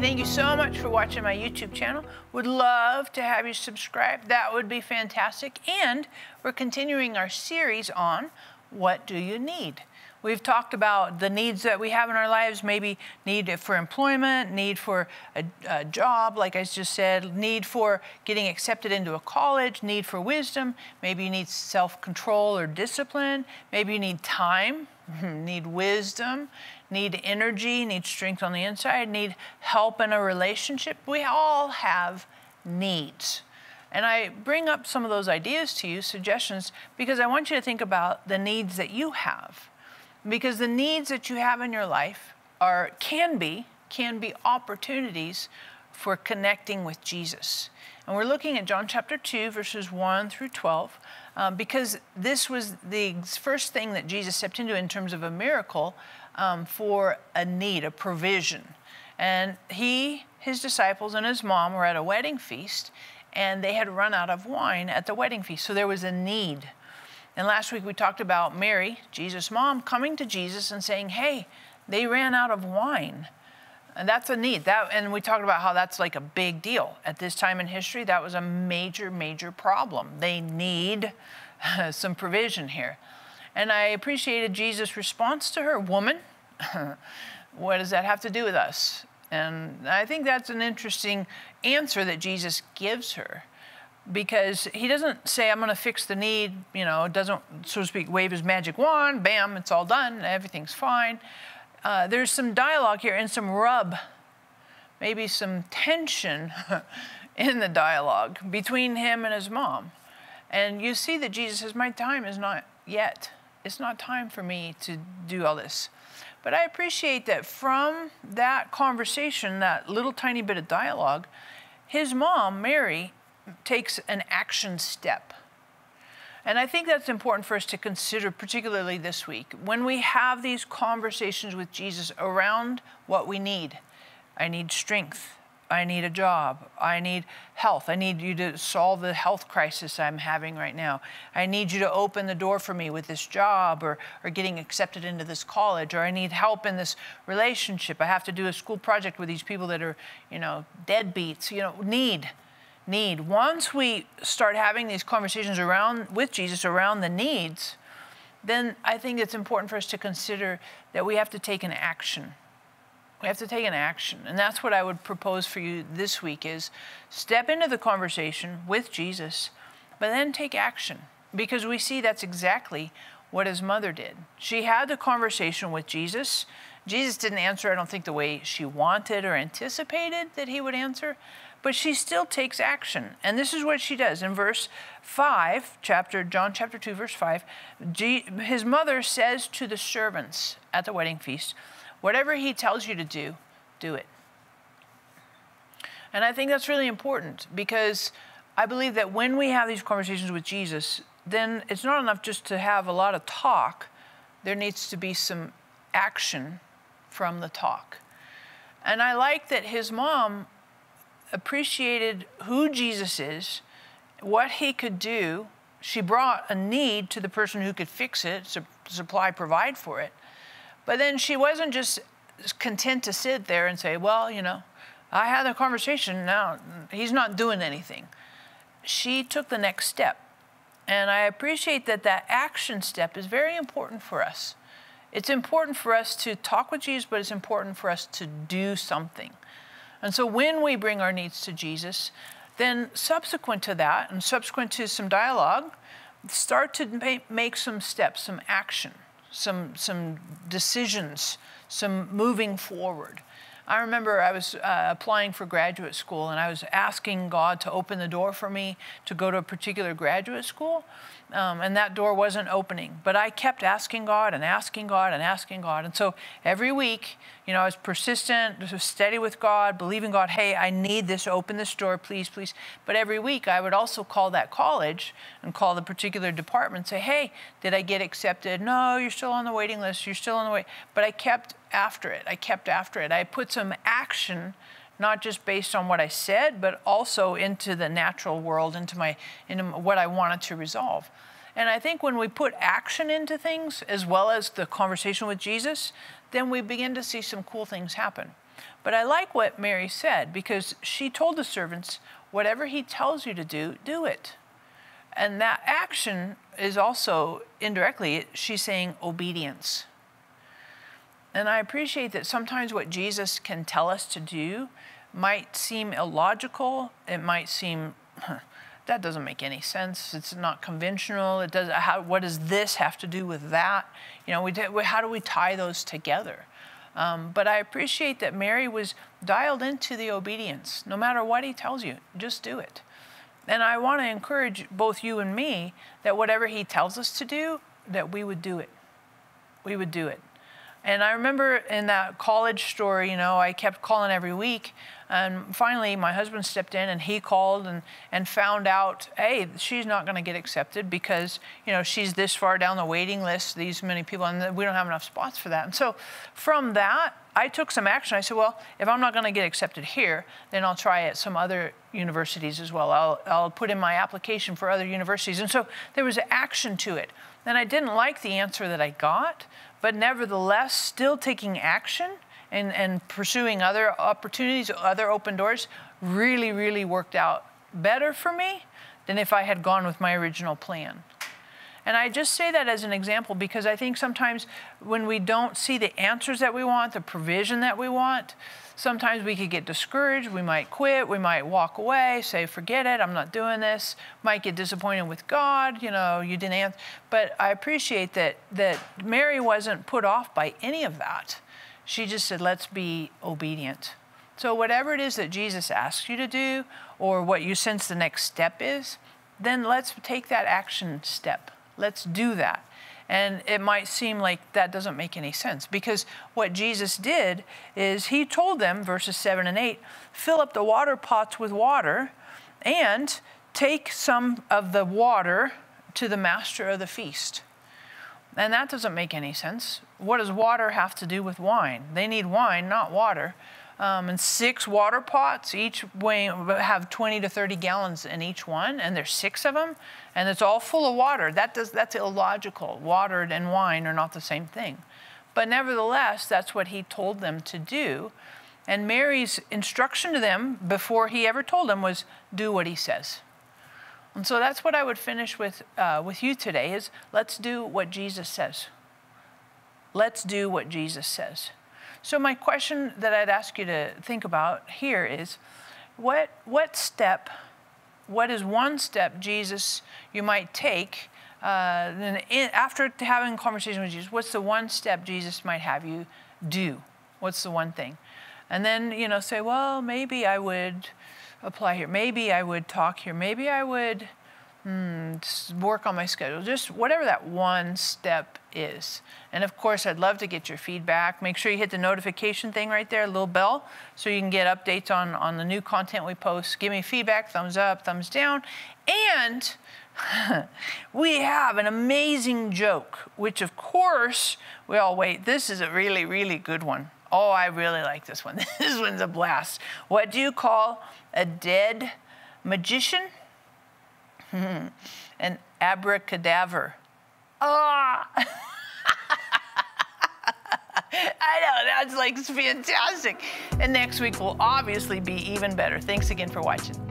thank you so much for watching my YouTube channel. Would love to have you subscribe. That would be fantastic. And we're continuing our series on what do you need? We've talked about the needs that we have in our lives, maybe need for employment, need for a job, like I just said, need for getting accepted into a college, need for wisdom, maybe you need self-control or discipline, maybe you need time, need wisdom, need energy, need strength on the inside, need help in a relationship. We all have needs. And I bring up some of those ideas to you, suggestions, because I want you to think about the needs that you have. Because the needs that you have in your life can be opportunities for connecting with Jesus. And we're looking at John chapter 2, verses 1 through 12, because this was the first thing that Jesus stepped into in terms of a miracle for a need, a provision. And his disciples, and his mom were at a wedding feast, and they had run out of wine at the wedding feast. So there was a need. And last week we talked about Mary, Jesus' mom, coming to Jesus and saying, hey, they ran out of wine. And that's a need. And we talked about how that's like a big deal. At this time in history, that was a major, major problem. They need some provision here. And I appreciated Jesus' response to her, woman, what does that have to do with us? And I think that's an interesting answer that Jesus gives her. Because he doesn't say, I'm going to fix the need, doesn't, so to speak, wave his magic wand, bam, it's all done, everything's fine. There's some dialogue here and some rub, maybe some tension in the dialogue between him and his mom. And you see that Jesus says, my time is not yet. It's not time for me to do all this. But I appreciate that from that conversation, that little tiny bit of dialogue, his mom, Mary, takes an action step. And I think that's important for us to consider, particularly this week. When we have these conversations with Jesus around what we need, I need strength, I need a job, I need health, I need you to solve the health crisis I'm having right now, I need you to open the door for me with this job or getting accepted into this college, or I need help in this relationship, I have to do a school project with these people that are, deadbeats, need. Once we start having these conversations with Jesus around the needs, then I think it's important for us to consider that we have to take an action. We have to take an action. And that's what I would propose for you this week is step into the conversation with Jesus, but then take action. Because we see that's exactly what his mother did. She had the conversation with Jesus. Jesus didn't answer, I don't think, the way she wanted or anticipated that he would answer. But she still takes action. And this is what she does. In verse 5, John chapter 2, verse 5, his mother says to the servants at the wedding feast, whatever he tells you to do, do it. And I think that's really important because I believe that when we have these conversations with Jesus, then it's not enough just to have a lot of talk. There needs to be some action from the talk. And I like that his mom appreciated who Jesus is, what he could do. She brought a need to the person who could fix it, supply, provide for it. But then she wasn't just content to sit there and say, well, I had a conversation, now he's not doing anything. She took the next step. And I appreciate that action step is very important for us. It's important for us to talk with Jesus, but it's important for us to do something. And so when we bring our needs to Jesus, then subsequent to that and subsequent to some dialogue, start to make some steps, some action, some decisions, some moving forward. I remember I was applying for graduate school and I was asking God to open the door for me to go to a particular graduate school. And that door wasn't opening. But I kept asking God and asking God and asking God. And so every week, I was persistent, steady with God, believing God, hey, I need this, open this door, please, please. But every week I would also call that college and call the particular department and say, hey, did I get accepted? No, you're still on the waiting list. You're still on the wait. But I kept after it. I put some action, not just based on what I said, but also into the natural world, into what I wanted to resolve. And I think when we put action into things, as well as the conversation with Jesus, then we begin to see some cool things happen. But I like what Mary said, because she told the servants, whatever he tells you to do, do it. And that action is also indirectly, she's saying obedience. And I appreciate that sometimes what Jesus can tell us to do might seem illogical. It might seem, that doesn't make any sense. It's not conventional. It does. What does this have to do with that? You know, how do we tie those together? But I appreciate that Mary was dialed into the obedience. No matter what he tells you, just do it. And I want to encourage both you and me that whatever he tells us to do, that we would do it. We would do it. And I remember in that college story, you know, I kept calling every week. And finally, my husband stepped in and he called and found out, hey, she's not going to get accepted because, you know, she's this far down the waiting list, these many people, and we don't have enough spots for that. And so from that, I took some action. I said, well, if I'm not going to get accepted here, then I'll try at some other universities as well. I'll put in my application for other universities. And so there was action to it. And I didn't like the answer that I got, but nevertheless, still taking action and pursuing other opportunities, other open doors, really, really worked out better for me than if I had gone with my original plan. And I just say that as an example because I think sometimes when we don't see the answers that we want, the provision that we want, sometimes we could get discouraged. We might quit. We might walk away, say, forget it, I'm not doing this. Might get disappointed with God, you know, you didn't answer. But I appreciate that Mary wasn't put off by any of that. She just said, let's be obedient. So whatever it is that Jesus asks you to do or what you sense the next step is, then let's take that action step. Let's do that. And it might seem like that doesn't make any sense because what Jesus did is he told them, verses 7 and 8, fill up the water pots with water and take some of the water to the master of the feast. And that doesn't make any sense. What does water have to do with wine? They need wine, not water. And 6 water pots, each have 20 to 30 gallons in each one, and there's 6 of them, and it's all full of water. That's illogical. Water and wine are not the same thing. But nevertheless, that's what he told them to do. And Mary's instruction to them before he ever told them was, do what he says. And so that's what I would finish with you today is let's do what Jesus says. Let's do what Jesus says. So my question that I'd ask you to think about here is, what is one step, Jesus, you might take after having a conversation with Jesus, what's the one step Jesus might have you do? What's the one thing? And then, you know, say, well, maybe I would apply here. Maybe I would talk here. Maybe I would work on my schedule. Just whatever that one step is. And of course, I'd love to get your feedback. Make sure you hit the notification thing right there, a little bell, so you can get updates on the new content we post. Give me feedback, thumbs up, thumbs down. And we have an amazing joke, which of course, we all wait. This is a really, really good one. Oh, I really like this one. This one's a blast. What do you call a dead magician? An abracadabra. Ah! I know, that's like fantastic. And next week will obviously be even better. Thanks again for watching.